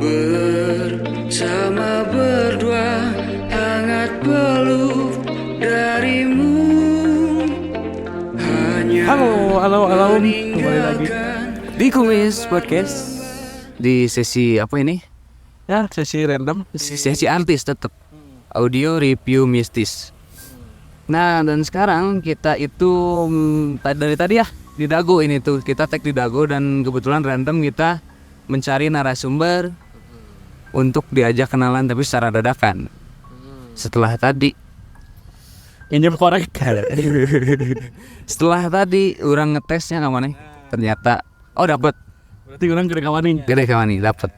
Bersama berdua hangat peluk darimu. Halo, kembali lagi di Kumis Podcast. Di sesi apa ini? Ya, sesi random. Sesi artis tetap. Audio review mistis. Nah, dan sekarang kita itu dari tadi ya di Dago ini tuh. Kita tag di Dago dan kebetulan random kita mencari narasumber untuk diajak kenalan tapi secara dadakan. Setelah tadi Injam korek. Setelah tadi orang ngetesnya kemana? Ternyata dapat. Berarti orang gede kawanin. Gede kemana? Dapat.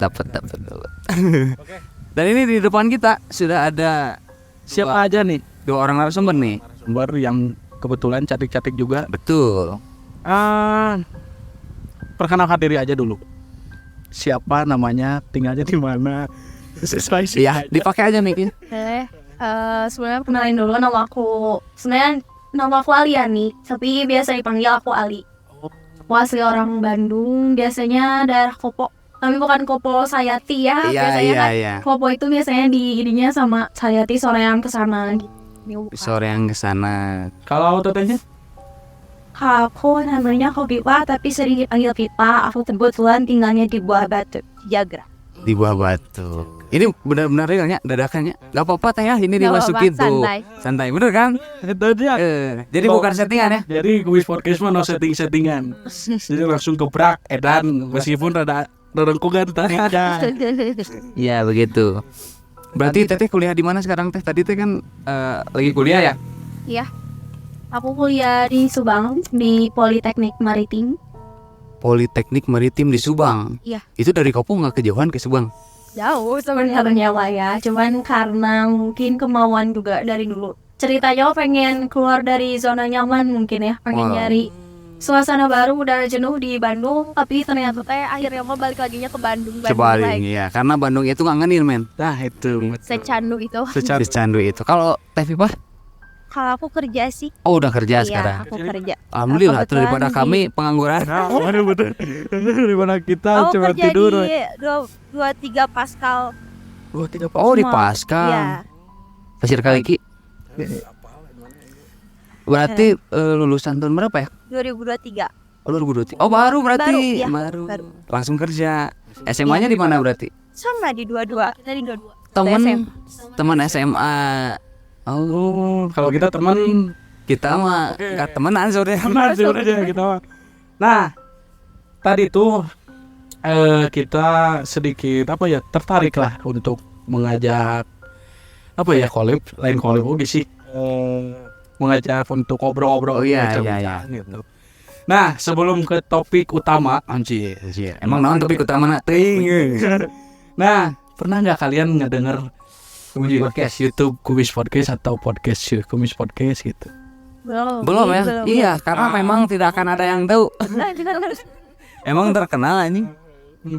Dan ini di depan kita sudah ada Siapa aja nih? dua orang narasumber nih. Narasumber yang kebetulan cantik-cantik juga. Betul. Perkenalkan diri aja dulu. Siapa namanya? Tinggalnya di mana? Sesuai sih. Iya, dipakai aja nih. Sebenarnya kenalin dulu nama aku. Sebenarnya nama aku Aliani, tapi biasa dipanggil aku Ali. Aku asli orang Bandung, biasanya daerah Kopo. Tapi bukan Kopo Sayati ya. Biasanya kan Kopo itu biasanya diidinya sama Sayati sore yang kesana gitu. Sore yang kesana. Kalau tetenya? Aku namanya Hobipa, tapi sering dipanggil Pipa. Aku kebetulan tinggalnya di Buah Batu, Jagra. Di Buah Batu. Ini benar-benar realnya dadakannya. Gak apa-apa teh ya, ini dimasukin tuh. Santai, bener kan? Itu aja. Jadi bukan settingan ya. Jadi Kumis Podcast mah no setting-settingan. Jadi langsung gebrak edan meskipun rada rengkungan tadi aja. Iya begitu. Berarti teteh kuliah di mana sekarang teh? Tadi teh kan lagi kuliah ya? Iya. Aku kuliah di Subang di Politeknik Maritim. Politeknik Maritim di Subang. Iya. Itu dari Kopo nggak kejauhan ke Subang? Jauh sebenarnya lah ya, cuman karena mungkin kemauan juga dari dulu. Ceritanya pengen keluar dari zona nyaman mungkin ya, pengen nyari suasana baru, udah jenuh di Bandung, tapi ternyata akhirnya mau balik laginya ke Bandung lagi. Ya, karena Bandung itu ngangenin men. Nah itu. Secandu itu. Secandu itu. Kalau Teh Pipa? Kalau aku kerja sih. Oh udah kerja iya, sekarang. Aku kerja. Alhamdulillah tuh daripada kami pengangguran. Betul. Daripada kita Aku cuma kerja tidur. di 23 Pascal. Oh di Pascal. Iya. Pasir Kaliki. Berarti lulusan tahun berapa ya? 2023. Oh 2023. Oh baru berarti. Baru. Langsung kerja. SMA-nya di mana berarti? Sama di 22. Kita di 22. Teman SMA. Oh, kalau kita teman mah nggak temenan sore. teman aja kita mah. Nah, tadi tuh kita sedikit tertarik lah untuk mengajak lain collab oke sih. Mengajak untuk ngobrol-ngobrol Iya. gitu. Nah, sebelum ke topik utama, anjir. Emang naon topik utama Nah, pernah nggak kalian ngedenger podcast YouTube Kumis Podcast atau podcast Kumis Podcast gitu? Belum ya? Iya, karena memang tidak akan ada yang tahu. Emang terkenal ini.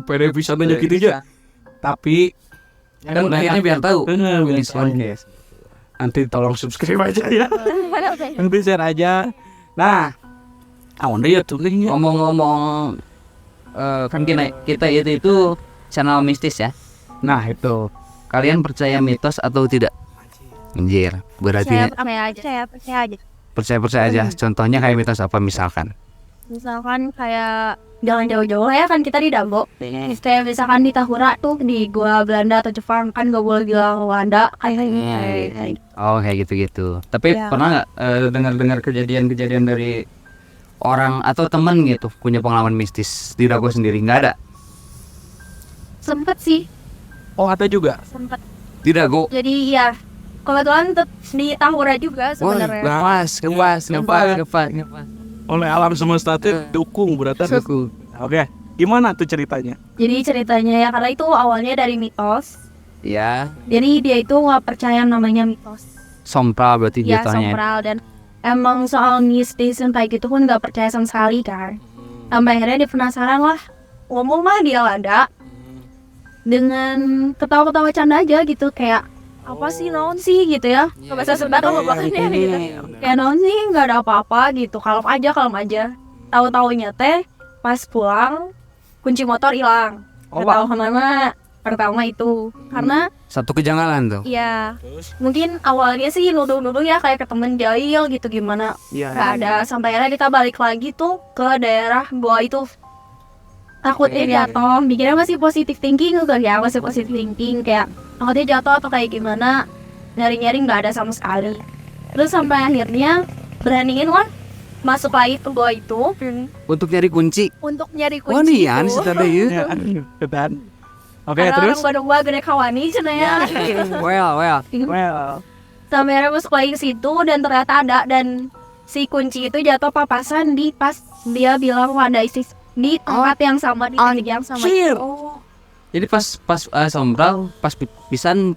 Pada bisa aja gitu aja. Tapi kan akhirnya biar tahu. Kumis Podcast. Nanti tolong subscribe aja ya. Nanti share aja. Nah, dia tuh ngomong-ngomong kan kita itu channel mistis ya. Nah, itu. Kalian percaya mitos atau tidak? Anjir, berarti percaya aja. Contohnya kayak mitos apa misalkan? Misalkan kayak jangan jauh-jauh ya, kan kita di Dago. Kayak misalkan di Tahura tuh di gua Belanda atau Jepang kan gak boleh bilang Belanda kayak. Oh kayak gitu. Tapi pernah nggak dengar kejadian dari orang atau teman gitu punya pengalaman mistis di Dago sendiri? Nggak ada? Sempet sih. Oh ada juga. Sempet. Di Dago. Jadi ya kebetulan di Tahura juga sebenarnya. Ngepas. Oleh alam semesta itu dukung berarti. Oke. Gimana tuh ceritanya? Jadi ceritanya ya karena itu awalnya dari mitos. Ya. Jadi dia itu nggak percaya namanya mitos. Sompral berarti ya, jatuhnya. Sompral dan emang soal mistis kayak gitu pun nggak percaya sama sekali kan. Sampai akhirnya dia penasaran lah. Ngomong mah dia ada. Dengan ketawa-ketawa canda aja gitu kayak apa sih naon sih gitu ya. Nggak bisa sebut apa bahkannya gitu. Kayak naon sih nggak ada apa-apa gitu. Kalem aja. Tahu-taunya teh pas pulang kunci motor hilang. Nggak tahu kemana. pertama itu karena Satu kejanggalan tuh. ya mungkin awalnya sih nuduh-nuduh ya kayak ke temen jahil gitu gimana nggak ada, sampai akhirnya kita balik lagi tuh ke daerah gua itu takutnya jatuh, mikirnya masih positive thinking gitu ya, masih positive thinking kayak takutnya jatuh atau kayak gimana, nyari-nyari nggak ada sama sekali. Terus sampai akhirnya beraniin lah masuk lagi ke gua itu Untuk nyari kunci. untuk nyari kunci. Wah nih ya, itu. sudah deh. Ketan. Oke, Karena terus? orang gua gede kawani cenanya. Well. Well, Sampai akhirnya masuk lagi ke situ dan ternyata ada, dan si kunci itu jatuh papasan di pas dia bilang ada isi di tempat yang sama, di titik yang sama. Jadi pas sombral, pas pisan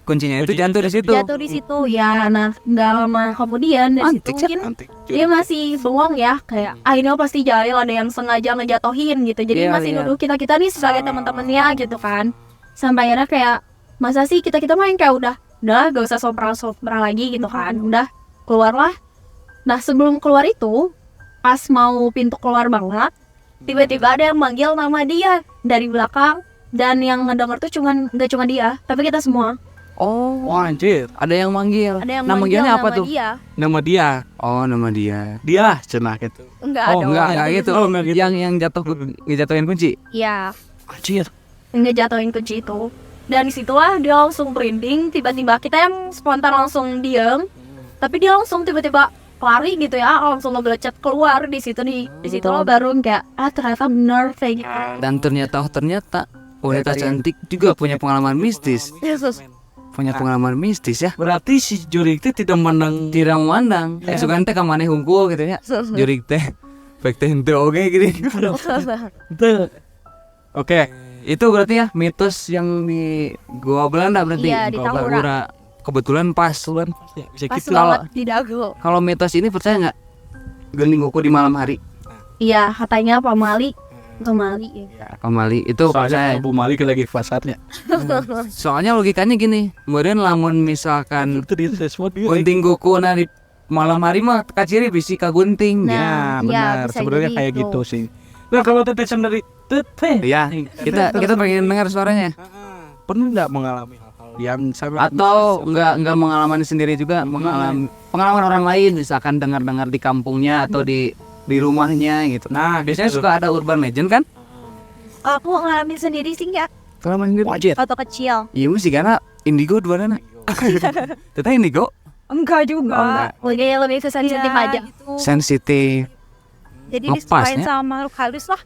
kuncinya itu jatuh di situ. Jatuh di situ ya. Nah, nggak lama kemudian dari situ mungkin dia masih bengong ya, kayak ini pasti jahil, ada yang sengaja ngejatuhin gitu. Jadi Iya, masih iya. nuduh kita nih sebagai teman-temannya gitu kan. Sampai akhirnya kayak masa sih kita main kayak udah gak usah sompral lagi gitu kan. Udah keluarlah. Nah, sebelum keluar itu pas mau pintu keluar banget, tiba-tiba ada yang manggil nama dia dari belakang, dan yang ngedenger tuh gak cuma dia, tapi kita semua. Oh, wah anjir. ada yang manggil. Ada yang Nama manggil manggilnya apa nama tuh? dia. Nama dia. Oh, nama dia. Dia cenah gitu. Enggak Oh, ada. enggak gitu. Oh, enggak gitu. Yang ngejatuhin kunci. Iya, Anjir. ngejatuhin kunci itu. Dan disitulah dia langsung merinding, tiba-tiba kita yang spontan langsung diem, tapi dia langsung tiba-tiba lari gitu ya, langsung ngebelecet keluar di situ di situ lo baru kayak ternyata bener kayak gitu. Dan ternyata wanita cantik juga punya pengalaman mistis. Yesus. Punya pengalaman mistis ya. Berarti si Jurik itu tidak menang. Tidak memandang. Sugan teh kamane hungkul gitu ya. Jurik teh. Baik teh henteu oge gitu. Tuh. Oke. Itu berarti ya mitos yang di Goa Belanda berarti. Iya, di Goa Tahura. Tahura. Kebetulan pas. Ya, bisa Pas gitu. banget di dagu. Kalau mitos ini percaya nggak? Gending kuku di malam hari. Iya, katanya pamali ya. Pamali itu percaya. Soalnya Bu Malik lagi fasatnya. Soalnya logikanya gini. Kemudian lamun misalkan Itu dia sesuatu. gunting kuku nah di malam hari mah kaciri bisi ka gunting. Nah, Ya benar, bisa sebenarnya jadi kayak itu. gitu sih. Nah kalau Teteh sendiri, Teteh Ya, kita pengen dengar suaranya. pernah nggak mengalami hal-hal yang sangat Atau nggak mengalami sendiri juga, mengalami pengalaman orang lain, misalkan dengar-dengar di kampungnya atau di rumahnya gitu. Nah, Biasanya gitu. suka ada urban legend kan? Aku ngalamin sendiri sih nggak, Pengalaman gitu. Wajib. waktu kecil. Iya mesti karena indigo dua dana. Teteh indigo Enggak juga. Lebih ke sensitif aja. sensitif. Jadi Lepas, disukain ya? sama makhluk halus lah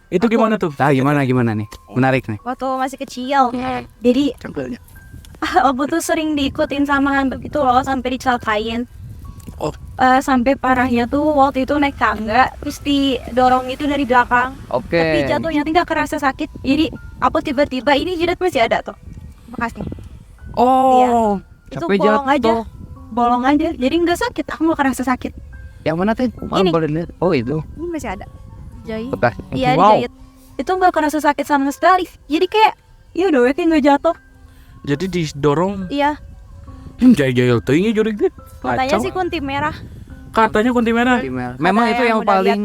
Itu gimana tuh? Nah, gimana nih? Menarik nih. waktu masih kecil. Jadi Contohnya. aku tuh sering diikutin sama hantu gitu loh, sampai dicelakain. Oh. Sampai parahnya tuh waktu itu naik tangga, terus didorong itu dari belakang. Oke. Tapi jatuhnya nggak kerasa sakit. Jadi aku tiba-tiba ini jidat masih ada tuh bekasnya. Oh, Itu sampai bolong aja, jatuh. bolong aja. Jadi nggak sakit, aku nggak kerasa sakit. Yang mana teh? Ini. Boleh lihat. Oh itu. Ini masih ada. Jahit. Bekas. Iya, Wow. dijahit. Itu nggak kerasa sakit sama sekali. Jadi kayak ya udah kayak nggak jatuh. Jadi didorong Iya, jahil teuing Jurik teh. katanya Kacau. sih kunti merah. Katanya kunti merah. Memang Kata itu yang yang udah paling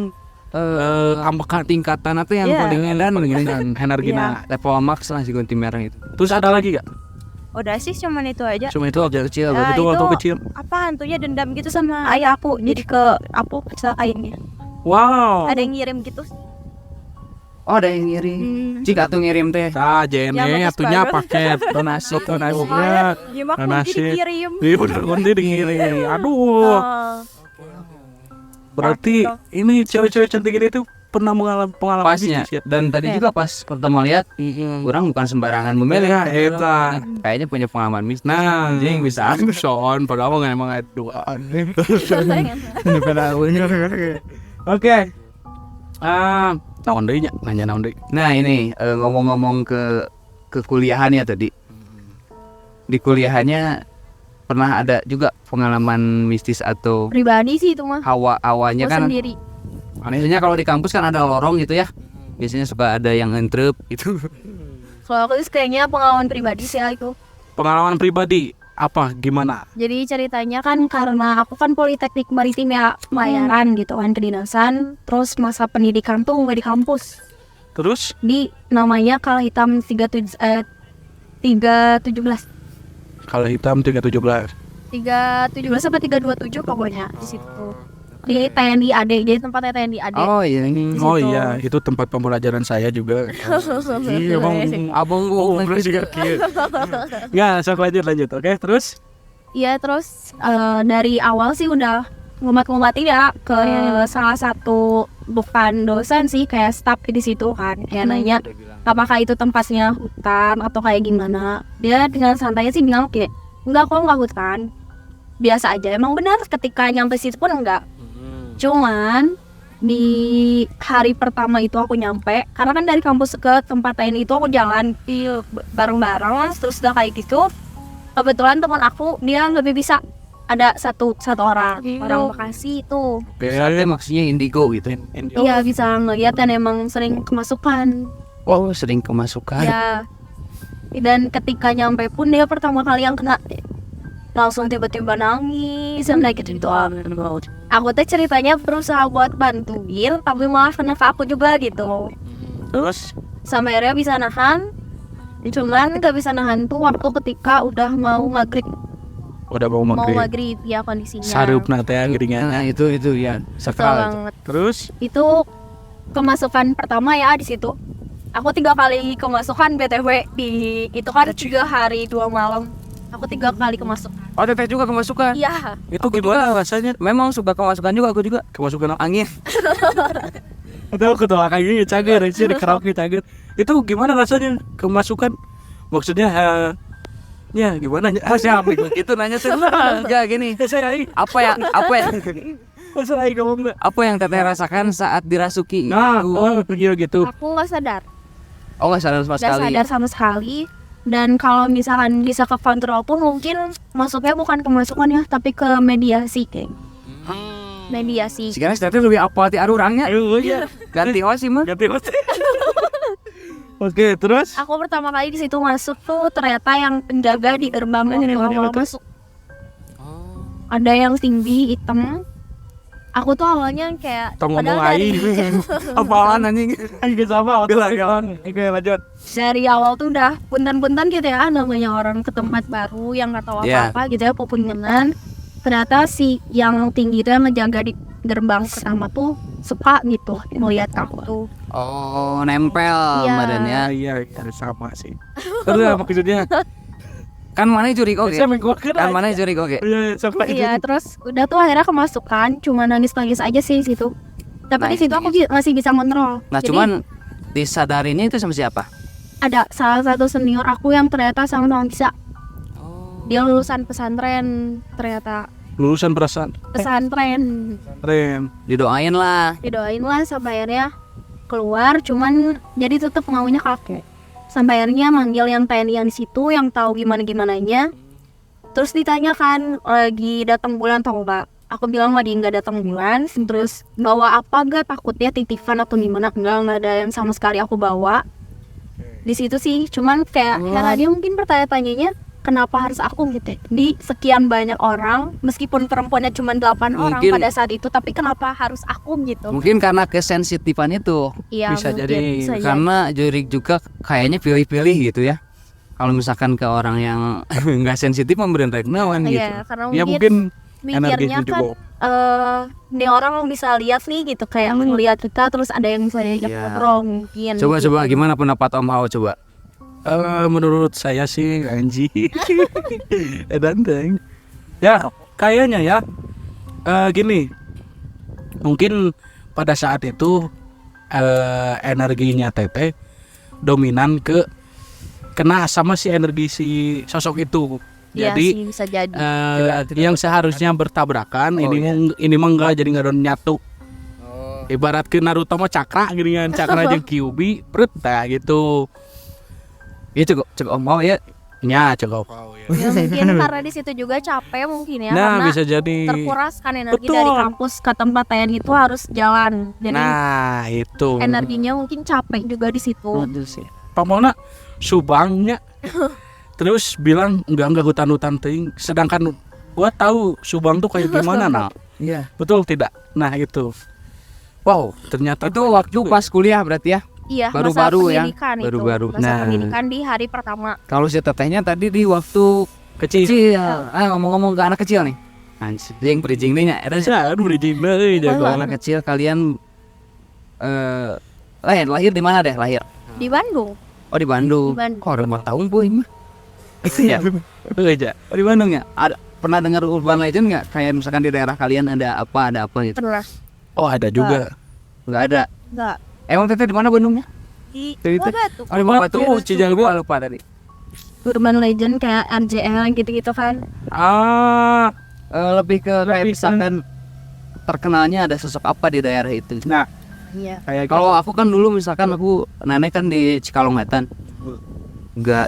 ambekan tingkatan itu yang Iya. paling edan begini kan. Energina. Level max lah si gunting merah itu. Terus ada lagi gak? Udah sih cuman itu aja. Cuma itu aja kecil, Ya, berarti itu waktu itu- kecil. Apa hantunya dendam gitu Sama sama ayah aku, jadi ke aku celakainnya. Wow. ada yang ngirim gitu. Oh, ada yang ngirim. Jika tuh ngirim teh. Nah, Yang jene bagus atunya banget. paket donasi donasinya. Ya mah kunti Donasi. dikirim. Iya bener kunti dikirim. Aduh. Oh, Berarti ini cewek-cewek cantik ini tuh pernah mengalami pengalaman Pasnya. bisnis ya? Dan tadi juga pas pertama lihat, orang bukan sembarangan memilih. Ya, eta. Kayaknya punya pengalaman mistis. Nah, Anjing bisa. Son, padahal mah emang ada dua. Oke. Naon deui nya? Nanya naon deui? Nah ini ngomong-ngomong ke kuliahannya tadi. Di kuliahannya pernah ada juga pengalaman mistis atau Pribadi sih itu mah. awanya Aku kan. sendiri. Biasanya kalau di kampus kan ada lorong gitu ya. Biasanya suka ada yang entrep gitu. Kalau aku sih kayaknya pengalaman pribadi sih itu. Pengalaman pribadi apa gimana? Jadi ceritanya kan karena aku kan Politeknik Maritim ya, pelayaran gitu kan, kedinasan. Terus masa pendidikan tuh nggak di kampus. Terus di namanya Kala Hitam 317 kalau hitam 317. 317 sampai 327 pokoknya di situ. Di TNI AD, jadi tempatnya TNI AD. Oh iya ini. Oh iya, itu tempat pembelajaran saya juga. Iya, Abang gua juga. Nggak, sok lanjut. Oke, terus? Iya, terus dari awal sih udah ngumat-ngumatin ya ke salah satu, bukan dosen sih, kayak staff di situ kan. Ya nanya apakah itu tempatnya hutan atau kayak gimana. Dia dengan santainya sih bilang kayak enggak kok, enggak hutan, biasa aja. Emang benar ketika nyampe situ pun enggak. Cuman di hari pertama itu aku nyampe, karena kan dari kampus ke tempat lain itu aku jalan bareng-bareng, terus udah kayak gitu. Kebetulan teman aku dia lebih bisa, ada satu orang Bekasi itu. Berarti maksudnya indigo gitu. Iya bisa ngeliat dan emang sering kemasukan. Oh sering kemasukan. Ya. Dan ketika nyampe pun dia pertama kali yang kena, langsung tiba-tiba nangis dan kayak gitu doang. Aku tuh ceritanya berusaha buat bantuin, tapi malah kena ke aku juga gitu. Terus? Sampai akhirnya bisa nahan. Cuman gak bisa nahan tuh waktu ketika udah mau maghrib. Udah mau Maghrib ya kondisinya. Sarup nate geringan. Nah itu ya Betul sekali. banget. Terus? Itu kemasukan pertama ya di situ. Aku 3 kali kemasukan BTW di itu kan 3 hari 2 malam. Aku 3 kali kemasukan. Oh teteh juga kemasukan. Iya. Itu gimana rasanya? Memang suka kemasukan juga, aku juga. Kemasukan Angin. Atau ketua kayak gini cager sih di karaoke cager. Itu gimana rasanya kemasukan? Maksudnya ya gimana? Siapa itu nanya tuh. Ya gini. Apa yang apa yang teteh rasakan saat dirasuki? Nah, gitu. Aku nggak sadar. Oh nggak sadar sama Nggak sekali. sadar sama sekali. Dan kalau misalkan bisa ke kontrol pun mungkin masuknya bukan kemasukan ya, tapi ke mediasi kayak. Mediasi. Sekarang teteh lebih apa ti arurangnya? Iya. Ganti osi mah. Ganti host. Oke, terus? Aku pertama kali di situ masuk tuh ternyata yang penjaga di gerbang awal masuk. Ada yang tinggi hitam. Aku tuh awalnya kayak Ngomong padahal aing. Apaan anjing? Anjing sama gelangan. Oke, lanjut. dari awal tuh udah punten-punten gitu ya, namanya orang ke tempat baru yang nggak tahu Yeah. apa-apa gitu ya, pupungan. Ternyata si yang tinggi itu yang ngejaga di gerbang pertama tuh suka gitu melihat aku tuh. Oh nempel Iya. badannya. Iya, harus sama sih. Terus apa maksudnya? Kan mana curi oke? Saya mengkuatkan. Kan mana curi oke? Iya, sok Iya, terus udah tuh akhirnya kemasukan, cuma nangis-nangis aja sih di situ. Tapi di situ aku masih bisa kontrol. Nah Jadi, cuman disadarinnya itu sama siapa? ada salah satu senior aku yang ternyata sama-sama bisa. Dia lulusan pesantren ternyata. Lulusan perasaan. Pesantren. Keren. Didoain lah. Didoain lah sampai akhirnya keluar, cuman jadi tetap maunya kakek. Sampai akhirnya manggil yang TNI yang di situ yang tahu gimana-gimananya. Terus ditanyakan lagi datang bulan atau enggak. Aku bilang lagi nggak datang bulan. Terus bawa apa gak, takutnya titipan atau gimana? Nggak ada yang sama sekali aku bawa. Di situ sih, cuman kayak herannya mungkin pertanyaan-tanyanya kenapa harus aku gitu di sekian banyak orang, meskipun perempuannya cuma 8 orang Mungkin- pada saat itu, tapi kenapa harus aku gitu? Mungkin karena kesensitifan itu. Iya, bisa mungkin, jadi, bisa jadi. Karena Jurik juga kayaknya pilih-pilih gitu ya. Kalau misalkan ke orang yang nggak sensitif memberi reknawan gitu. Iya, karena Ya mungkin mungkin mikirnya energinya kan juga. nih orang bisa lihat nih gitu, kayak melihat kita terus ada yang bisa diajak Iya. ngobrol mungkin. Coba gitu. gimana pendapat Om Hao coba? Menurut saya sih anjing. Danteng. Ya, kayaknya ya. Gini. Mungkin pada saat itu energinya Tete dominan kena sama si energi si sosok itu. Iya Jadi sih, bisa jadi. yang seharusnya bertabrakan ini mah enggak, jadi enggak nyatu. Ibarat ke Naruto mah cakra gini kan, cakra jeung Kyuubi prut gitu. Ya cukup Om Hao ya. Nya cukup. Ya, mungkin karena di situ juga capek mungkin ya, Nah, karena bisa jadi. terkuras kan energi Betul. dari kampus ke tempat TNI itu harus jalan. Jadi Nah, itu. energinya mungkin capek juga di situ. Pamona Subangnya. Terus bilang enggak hutan-hutan teuing, sedangkan gua tahu Subang tuh kayak gimana nah. Iya. Betul tidak? Nah, itu. Wow, ternyata Itu waktu pas kuliah berarti ya? Iya, Baru-baru masa ya? pendidikan itu. Baru-baru. Masa Nah. pendidikan di hari pertama. Kalau si tetehnya tadi di waktu Kecil. kecil. Ngomong-ngomong ke anak kecil nih. Anjing bridging nih nya. Saya udah dijina jago. Kalau anak kecil kalian lahir di mana deh lahir? Di Bandung. Oh di Bandung. Di Bandung. Oh udah 4 tahun boy mah. Iya. Aja. Oh di Bandung ya. Ada pernah dengar urban legend nggak? Kayak misalkan di daerah kalian ada apa gitu? Pernah. Oh ada juga. Nggak ada. Enggak. Emang teteh di mana Bandungnya? Di Cerita. Batu. Oh di mana tuh? Batu, Cijangguk. Lupa tadi. urban legend kayak RJL gitu-gitu kan. Lebih ke kayak misalkan terkenalnya ada sosok apa di daerah itu. Nah, Iya. kayak Kalau aku kan dulu misalkan aku nenek kan di Cikalongwetan.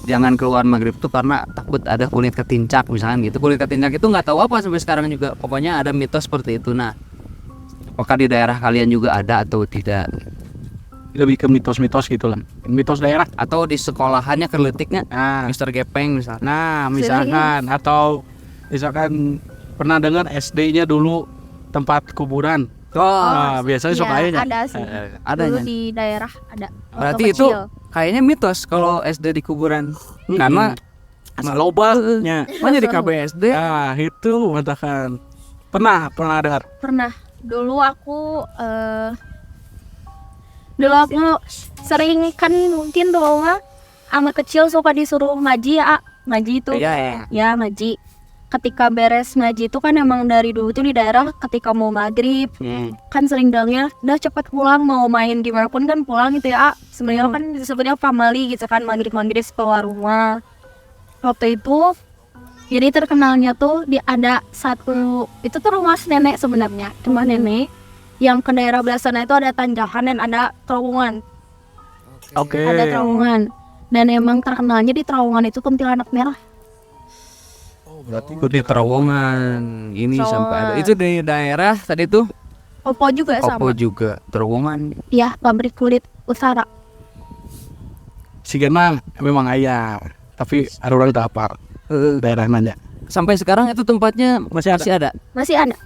Jangan keluar maghrib tuh karena takut ada kulit ketincak misalkan gitu. Kulit ketincak itu nggak tahu apa sampai sekarang juga. Pokoknya ada mitos seperti itu. Nah, apakah di daerah kalian juga ada atau tidak? lebih ke mitos-mitos gitu lah. Mitos daerah. Atau di sekolahannya kerletiknya Nah, Mister Gepeng misalnya. nah misalkan atau misalkan pernah dengar SD-nya dulu tempat kuburan. Nah, biasanya suka Iya, aja. ada sih. Ada Dulu ya? di daerah ada. Berarti Waktu itu kecil. kayaknya mitos kalau SD di kuburan. Karena asal lobanya. mana di KBSD Nah, itu mengatakan pernah dengar. Pernah. Dulu aku sering kan mungkin dulu mah anak kecil suka disuruh ngaji ya, ngaji itu. Iya. Ya ngaji. Ketika beres ngaji itu kan emang dari dulu tuh di daerah ketika mau maghrib kan sering bilangnya udah cepet pulang mau main gimana pun kan pulang gitu ya. Sebenarnya kan sebenarnya pamali gitu kan maghrib keluar rumah. Waktu itu jadi terkenalnya tuh ada satu itu tuh rumah nenek sebenarnya rumah nenek yang ke daerah belah sana itu ada tanjakan dan ada terowongan. Oke. Ada terowongan dan emang terkenalnya di terowongan itu kuntilanak merah. Berarti ikut di terowongan ini Terowongan. sampai ada. Itu di daerah tadi tuh Opo juga Kopo sama. juga terowongan. Ya pabrik kulit utara. Si Genang memang ayah, tapi ada orang tak apa daerah nanya. Sampai sekarang itu tempatnya Masih ada. Masih ada.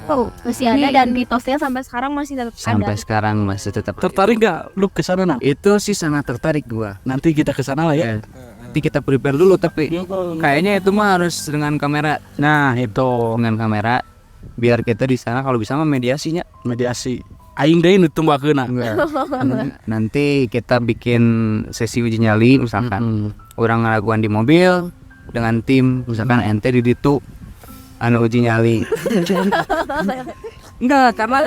Oh, masih ada dan mitosnya Sampai sekarang masih tetap Sampai ada. sekarang masih tetap Tertarik nggak lu ke sana nak? itu sih sangat tertarik gua. Nanti kita ke sana lah ya. Nanti kita prepare dulu tapi kayaknya itu mah harus dengan kamera. Nah, itu Dengan kamera biar kita di sana kalau bisa mah mediasinya. mediasi. Aing deh nu tumbakeuna. Nanti kita bikin sesi uji nyali misalkan orang ngelakuan di mobil dengan tim misalkan ente di ditu anu uji nyali. Enggak, karena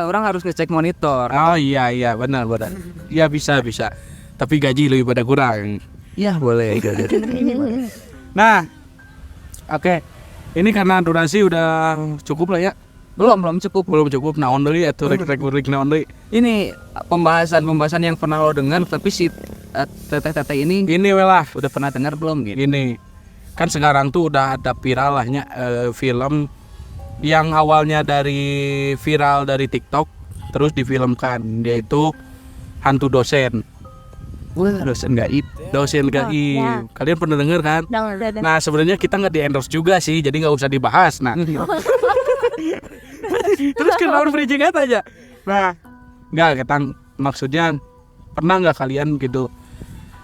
orang harus ngecek monitor. Oh iya benar. Iya bisa. Tapi gaji lebih pada kurang. Iya, boleh. Nah, oke. Ini karena durasi udah cukup lah ya. Belum cukup. Belum cukup. Naon deui atuh rek naon deui. Ini pembahasan yang pernah lo dengar tapi si teteh-teteh ini Ini we lah. udah pernah dengar belum gitu? Ini kan sekarang tuh udah ada viral lahnya film yang awalnya dari viral dari TikTok terus difilmkan, yaitu hantu dosen. Wah, dosen gaib. Dosen gaib. ya. Kalian pernah denger kan? Nah sebenarnya kita nggak di endorse juga sih, jadi nggak usah dibahas. Nah terus kenapa bridging aja? Nah nggak kita maksudnya pernah nggak kalian gitu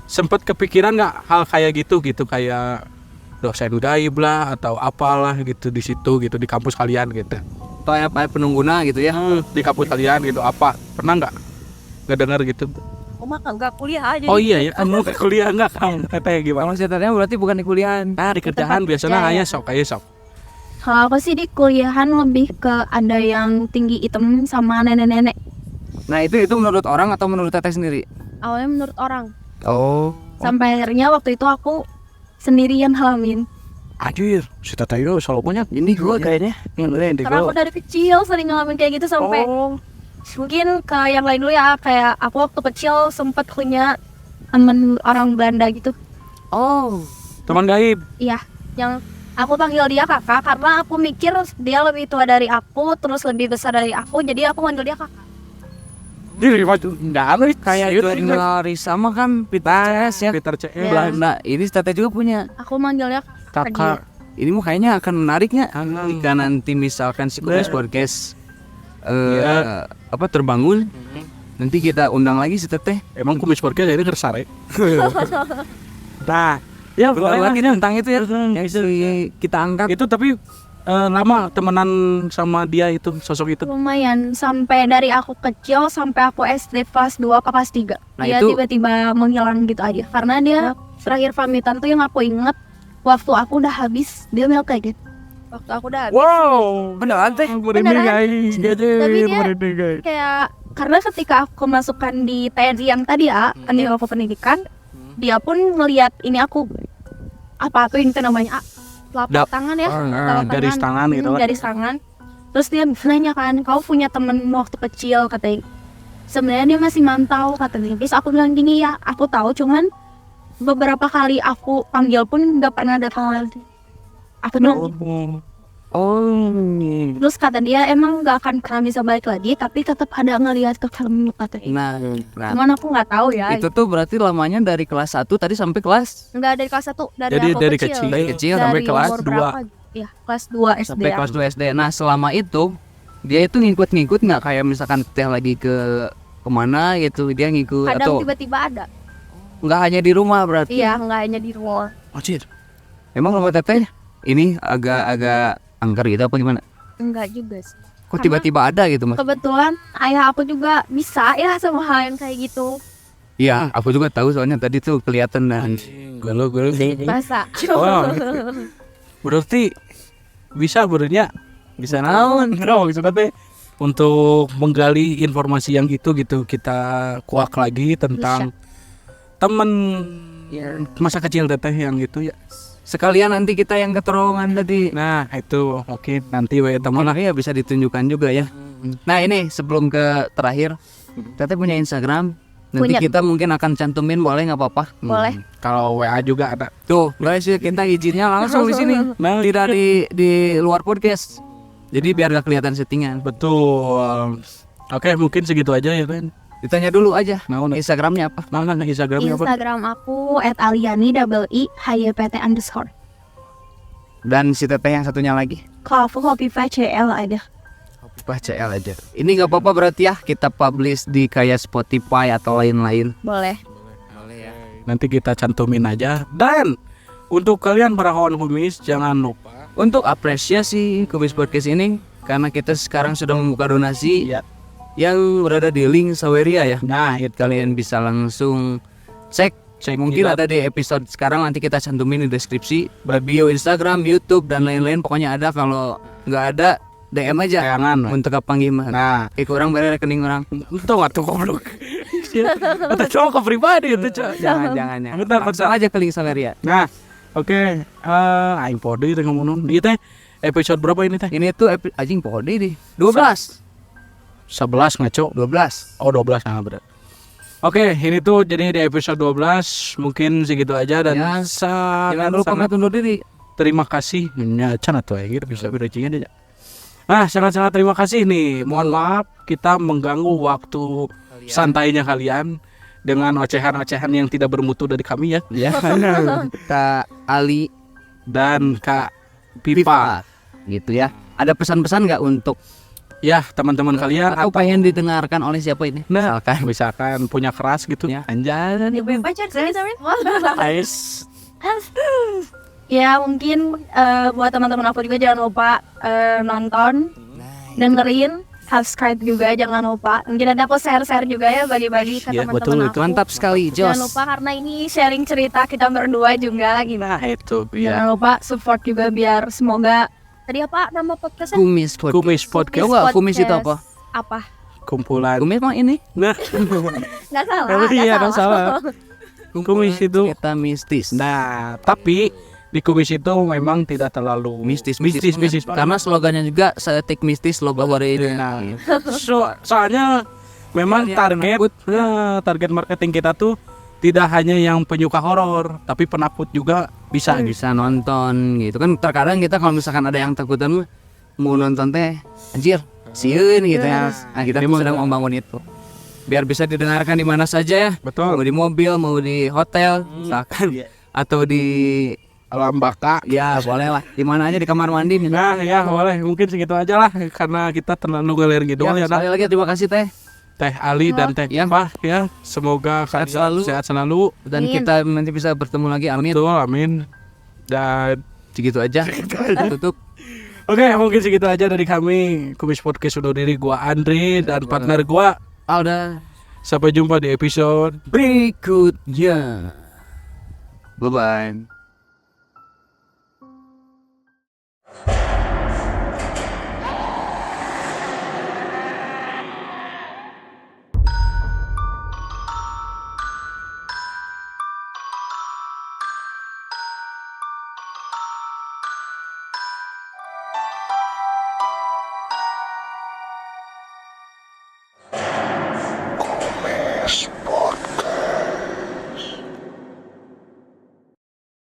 sempet kepikiran nggak hal kayak gitu kayak dosen gaib lah atau apalah gitu di situ gitu di kampus kalian gitu, Atau apa penungguna gitu ya? di kampus kalian gitu apa pernah nggak dengar gitu? Oh mah enggak kuliah aja. Oh iya ya kamu ke kuliah nggak kamu teteh gimana? Kalau tetehnya berarti bukan di kuliahan. Nah di kerjaan biasanya kerja, kayak sok. Kalau aku sih di kuliahan lebih ke ada yang tinggi hitam sama nenek-nenek. Nah, itu menurut orang atau menurut teteh sendiri? Awalnya menurut orang. Oh. Sampai akhirnya waktu itu aku sendirian halamin. Anjir, si teteh itu selalu punya. Ini gua kayaknya. Karena aku dari kecil sering ngalamin kayak gitu sampai mungkin ke yang lain dulu ya, kayak aku waktu kecil sempat punya temen orang Belanda gitu. Oh. Teman gaib. Iya, yang aku panggil dia kakak karena aku mikir dia lebih tua dari aku, terus lebih besar dari aku, jadi aku manggil dia kakak. Di maju enggak ada Kayak itu Larry sama kan Peter CS ya. Peter CS. Belanda. Ini teteh juga punya. Aku manggilnya Kakak. Ini mah kayaknya akan menariknya jika nanti misalkan si podcast terbangun Nanti kita undang lagi si Teteh. Emang kumis podcast jadi kersare. Nah, ya boleh lah Lagi tentang itu ya. Yang bisa kita angkat. itu tapi lama temenan sama dia itu sosok itu. Lumayan, sampai dari aku kecil sampai aku SD kelas 2 ke kelas 3. Nah, Dia itu- tiba-tiba menghilang gitu aja. Karena dia terakhir pamitan tuh yang aku inget, waktu aku udah habis, dia bilang kayak gitu. Waktu aku udah habis. Wow, Beneran Teh? merinding guys. Tapi dia- Merinding guys. Kayak, karena ketika aku masukkan di TNI yang tadi ya, di aku pendidikan, dia pun ngelihat ini aku, apa tuh ini tuh namanya, Telapak tangan ya. Telapak Garis tangan gitu lah. garis tangan. Terus dia nanya kan, kau punya temen waktu kecil katanya. Sebenarnya dia masih mantau katanya. Terus aku bilang gini, ya aku tahu, cuman beberapa kali aku panggil pun nggak pernah datang lagi. Aku bilang gitu. Oh. Terus kata dia emang nggak akan pernah bisa balik lagi, tapi tetap ada ngelihat ke film katanya. Nah, Cuman aku nggak tahu ya. itu tuh berarti lamanya dari kelas 1 tadi sampai kelas Enggak dari kelas 1, dari Jadi aku dari kecil. kecil. kecil Dari sampai kelas umur 2. berapa? Ya, kelas 2 SD. sampai kelas 2 SD. Nah, selama itu dia itu ngikut-ngikut nggak kayak misalkan Teh lagi ke kemana gitu, dia ngikut Kadang atau tiba-tiba ada. nggak hanya di rumah berarti? Iya, enggak hanya di rumah. Anjir. Emang rumah Teteh ini agak angker gitu apa gimana? Enggak juga sih. Kok tiba-tiba ada gitu mas? Kebetulan ayah aku juga bisa ya sama hal yang kayak gitu. Iya, aku juga tahu soalnya tadi tuh kelihatan dan Gue Masa? Oh, berarti bisa berenya bisa naon. no, gitu tapi untuk menggali informasi yang gitu kita kuak lagi tentang temen masa kecil Teteh yang gitu ya. Sekalian nanti kita yang keterowongan tadi. Nah itu mungkin nanti we teman Teman ya bisa ditunjukkan juga ya. Nah ini sebelum ke terakhir, Teteh punya Instagram. Nanti Punya. kita mungkin akan cantumin, boleh nggak apa-apa? Boleh. kalau WA juga ada. Tuh, guys, kita izinnya langsung di sini. Nah, Tidak di luar podcast. Jadi biar gak kelihatan settingan. betul. Oke mungkin segitu aja ya kan. Ditanya dulu aja. Nah, Instagramnya apa? nah Instagramnya apa? Instagram aku @aliani_hypt_. Dan si Teteh yang satunya lagi? Kalau aku Hopifa CL ada. Wah, CL aja. Ini nggak apa-apa berarti ya kita publish di kayak Spotify atau lain-lain. Boleh. Nanti kita cantumin aja. Dan untuk kalian para kawan kumis jangan lupa Untuk apresiasi Kumis Podcast ini, karena kita sekarang sudah membuka donasi ya. yang berada di link Saweria ya. Nah itu Kalian bisa langsung cek. Mungkin kita. ada di episode sekarang, nanti kita cantumin di deskripsi, bio Instagram, YouTube dan lain-lain. Pokoknya ada. Kalau nggak ada DM aja. Jangan. Untuk apa gimana? Nah Kurang bayar rekening orang. itu nggak tuh goblok. Atau cowok ke pribadi itu cowok. Jangan ya. Bentar, Langsung aja ke link Saweria. Nah, oke, aing pode itu ngomong. Ini teh episode berapa ini teh? Ini tuh anjing pode nih. 12. 11 ngaco. 12. Oh 12 nah benar. Oke, ini tuh jadi di episode 12 mungkin segitu aja dan Ya, Jangan lupa sangat undur diri. terima kasih. Ya, can atau ya gitu bisa beracingan aja. Nah, sangat-sangat terima kasih nih. Mohon maaf kita mengganggu waktu santainya kalian dengan ocehan-ocehan yang tidak bermutu dari kami ya. Ya. Kak Ali Dan Kak Pipa. Pipa. Gitu ya. Ada pesan-pesan nggak untuk Ya, teman-teman kalian atau pengen didengarkan oleh siapa ini? nah, misalkan punya keras gitu Ya. anjay. Pacar sih kita, Min. Guys, Ya mungkin buat teman-teman aku juga jangan lupa nonton, dengerin, subscribe juga jangan lupa. Mungkin ada aku share-share juga ya bagi-bagi ke Ya, betul, teman-teman itu aku. Mantap sekali, Jangan Jos. lupa karena ini sharing cerita kita berdua juga gimana. nah itu ya. Jangan lupa support juga biar semoga Tadi apa nama podcastnya? Kumis Podcast. Kumis podcast Tahu nggak kumis itu apa? Apa? kumpulan. Kumis mah ini. Nah, Nggak salah. iya, nggak nggak salah. Kumis itu. Kita mistis. Nah, tapi di kumis itu memang tidak terlalu Mistis. Karena Karena slogannya juga setik mistis logo dari ini. nah, soalnya memang target marketing kita tuh tidak hanya yang penyuka horor, tapi penakut juga bisa gitu. bisa nonton gitu kan. Terkadang kita kalau misalkan ada yang takutan mau nonton teh anjir sieun gitu ya. Nah, kita tuh sedang membangun itu biar bisa didengarkan di mana saja ya. Betul. Mau di mobil, mau di hotel, misalkan atau di Alam baka. ya boleh lah di mana aja, di kamar mandi. Nah, ya boleh. Mungkin segitu aja lah karena kita terlalu ngelir gitu Ya, ya. sekali lagi terima kasih teh. Teh Ali dan Teh Ya. Ipah ya. Semoga Sehat kalian selalu. sehat selalu. Dan Amin. kita nanti bisa bertemu lagi, amin. Betul, amin. Dan Segitu aja. Tutup. oke, mungkin segitu aja dari kami Kumis Podcast undur diri. Gua Andri dan partner gua. Udah Sampai jumpa di episode berikutnya. Bye bye.